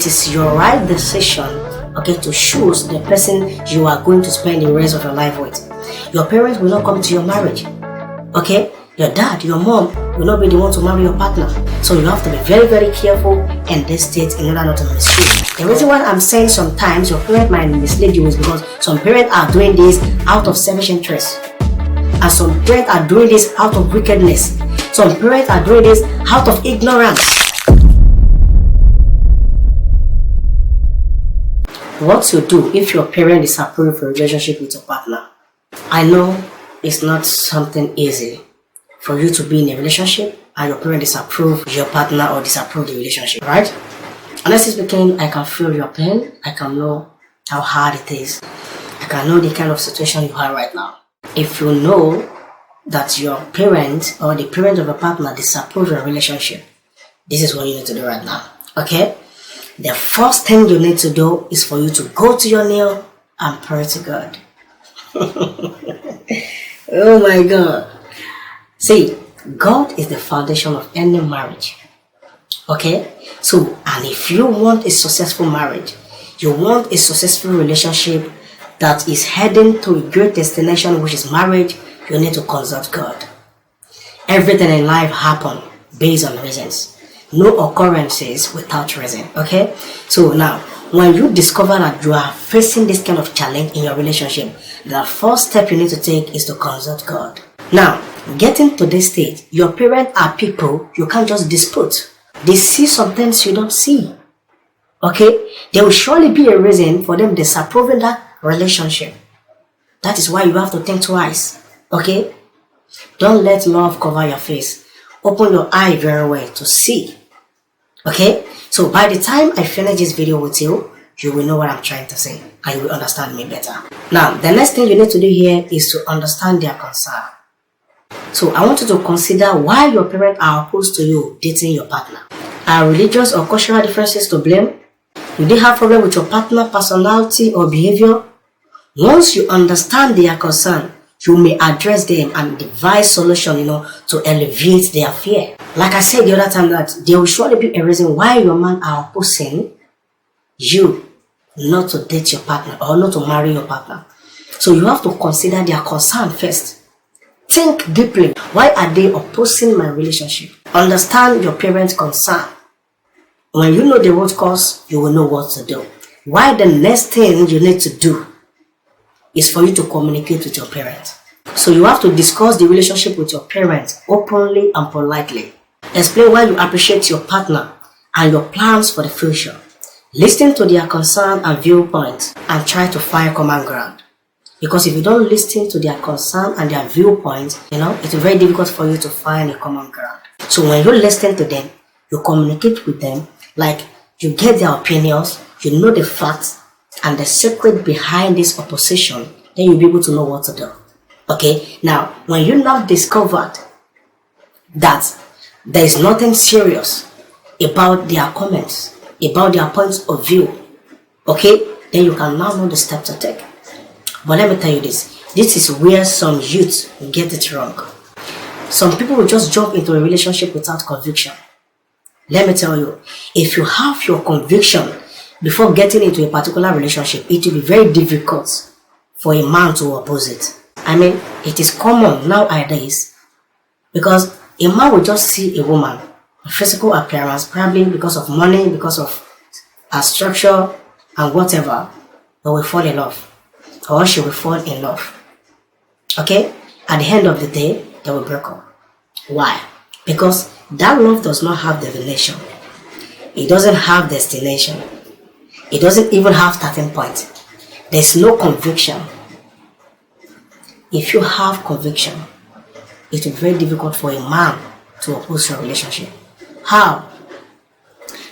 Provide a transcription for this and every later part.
it is your right decision, okay, to choose the person you are going to spend the rest of your life with. Your parents will not come to your marriage, okay? Your dad, your mom will not be the one to marry your partner. So you have to be very, very careful in this state in order not to mislead. The reason why I'm saying sometimes your parent might mislead you is because some parents are doing this out of selfish interest. And some parents are doing this out of wickedness. Some parents are doing this out of ignorance. What to do if your parent disapproves your relationship with your partner? I know it's not something easy for you to be in a relationship and your parent disapprove your partner or disapprove the relationship, right? Honestly speaking, I can feel your pain. I can know how hard it is. I can know the kind of situation you are right now. If you know that your parent or the parent of your partner disapprove your relationship, this is what you need to do right now, okay? The first thing you need to do is for you to go to your knee and pray to God. Oh my God. See, God is the foundation of any marriage. Okay? So, and if you want a successful marriage, you want a successful relationship that is heading to a great destination, which is marriage, you need to consult God. Everything in life happens based on reasons. No occurrences without reason. Okay? So now, when you discover that you are facing this kind of challenge in your relationship, the first step you need to take is to consult God. Now, getting to this stage, your parents are people you can't just dispute. They see some things you don't see. Okay? There will surely be a reason for them disapproving that relationship. That is why you have to think twice. Okay? Don't let love cover your face. Open your eye very well to see. Okay? So by the time I finish this video with you, you will know what I'm trying to say and you will understand me better. Now, the next thing you need to do here is to understand their concern. So I want you to consider why your parents are opposed to you dating your partner. Are religious or cultural differences to blame? Do they have problem with your partner personality or behavior? Once you understand their concern, you may address them and devise solution, to alleviate their fear. Like I said the other time, that there will surely be a reason why your man are opposing you not to date your partner or not to marry your partner. So you have to consider their concern first. Think deeply. Why are they opposing my relationship? Understand your parents' concern. When you know the root cause, you will know what to do. Why the next thing you need to do is for you to communicate with your parents. So you have to discuss the relationship with your parents openly and politely. Explain why you appreciate your partner and your plans for the future. Listen to their concern and viewpoints and try to find common ground. Because if you don't listen to their concern and their viewpoints, it's very difficult for you to find a common ground. So when you listen to them, you communicate with them, like you get their opinions, you know the facts and the secret behind this opposition, then you'll be able to know what to do. Okay, now when you now discovered that there is nothing serious about their comments, about their points of view, okay, then you can now know the step to take. But let me tell you this is where some youth get it wrong. Some people will just jump into a relationship without conviction. Let me tell you, if you have your conviction before getting into a particular relationship, it will be very difficult for a man to oppose it. I mean, it is common nowadays because a man will just see a woman, a physical appearance, probably because of money, because of her structure and whatever, but will fall in love. Or she will fall in love. Okay? At the end of the day, they will break up. Why? Because that love does not have definition. It doesn't have destination. It doesn't even have starting point. There's no conviction. If you have conviction, it will be very difficult for a man to oppose your relationship. How?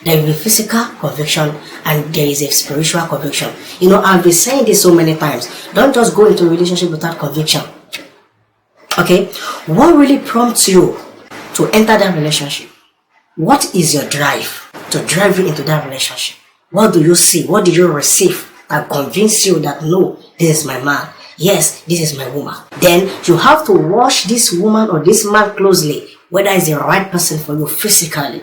There will be physical conviction and there is a spiritual conviction. I've been saying this so many times. Don't just go into a relationship without conviction. Okay? What really prompts you to enter that relationship? What is your drive to drive you into that relationship? What do you see? What do you receive that convince you that no, this is my man? Yes, this is my woman. Then you have to watch this woman or this man closely, whether it's the right person for you physically.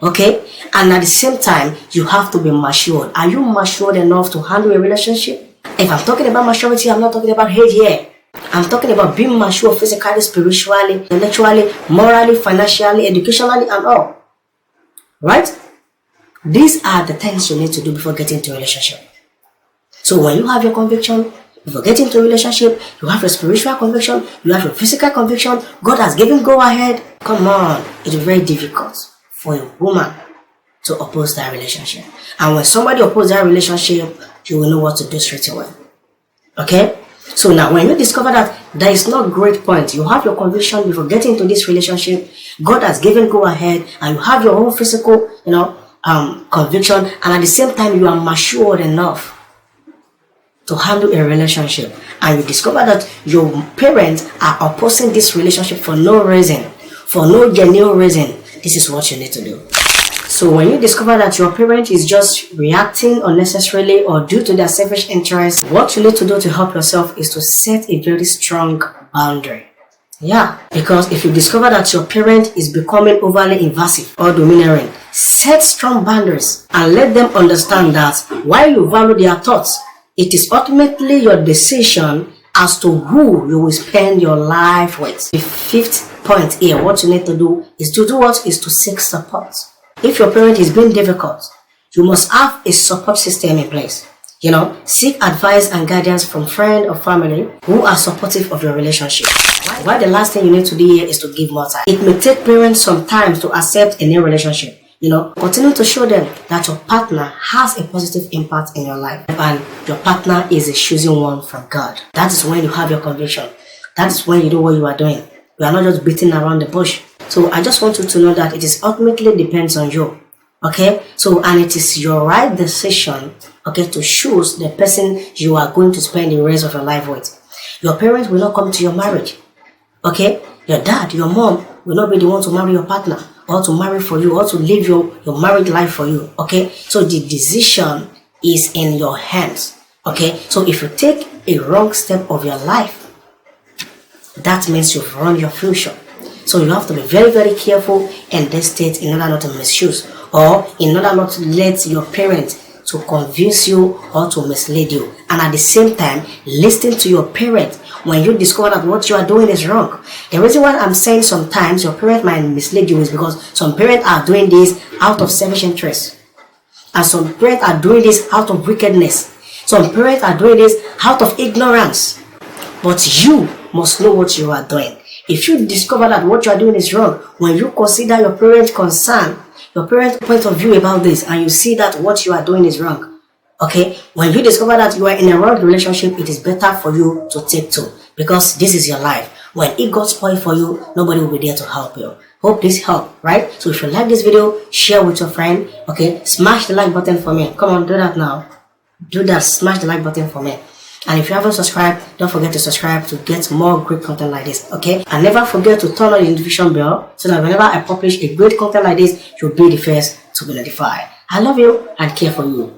Okay? And at the same time, you have to be matured. Are you matured enough to handle a relationship? If I'm talking about maturity, I'm not talking about age here. I'm talking about being mature physically, spiritually, intellectually, morally, financially, educationally, and all. Right? These are the things you need to do before getting into a relationship. So when you have your conviction, before getting into a relationship, you have your spiritual conviction, you have your physical conviction, God has given go ahead. Come on, it's very difficult for a woman to oppose that relationship. And when somebody opposes that relationship, you will know what to do straight away. Okay? So now when you discover that there is no great point, you have your conviction before getting into this relationship, God has given go ahead, and you have your own physical, conviction, and at the same time you are matured enough to handle a relationship, and you discover that your parents are opposing this relationship for no reason, for no genuine reason, this is what you need to do. So when you discover that your parent is just reacting unnecessarily or due to their selfish interest, what you need to do to help yourself is to set a very strong boundary. Yeah, because if you discover that your parent is becoming overly invasive or domineering, set strong boundaries and let them understand that while you value their thoughts, it is ultimately your decision as to who you will spend your life with. The fifth point here, what you need to do is to do what? Is to seek support. If your parent is being difficult, you must have a support system in place. Seek advice and guidance from friends or family who are supportive of your relationship. Why the last thing you need to do here is to give more time. It may take parents some time to accept a new relationship. Continue to show them that your partner has a positive impact in your life and your partner is a chosen one from God. That is when you have your conviction. That is when you know what you are doing. You are not just beating around the bush. So I just want you to know that it is ultimately depends on you. Okay? So, and it is your right decision, okay, to choose the person you are going to spend the rest of your life with. Your parents will not come to your marriage. Okay? Your dad, your mom will not be the one to marry your partner or to marry for you or to live your married life for you. Okay? So the decision is in your hands. Okay? So if you take a wrong step of your life, that means you've run your future. So you have to be very, very careful in this state in order not to misuse or in order not to let your parents to convince you or to mislead you. And at the same time, listen to your parents when you discover that what you are doing is wrong. The reason why I'm saying sometimes your parent might mislead you is because some parents are doing this out of selfish interest. And some parents are doing this out of wickedness. Some parents are doing this out of ignorance. But you must know what you are doing. If you discover that what you are doing is wrong, when you consider your parents' concern, your parents' point of view about this, and you see that what you are doing is wrong, okay, when you discover that you are in a wrong relationship, it is better for you to take two, because this is your life. When it got spoiled for you, nobody will be there to help you. Hope this helped, right? So if you like this video, share with your friend, okay, smash the like button for me. Come on, do that now. Do that, smash the like button for me. And if you haven't subscribed, don't forget to subscribe to get more great content like this, okay? And never forget to turn on the notification bell so that whenever I publish a great content like this, you'll be the first to be notified. I love you and care for you.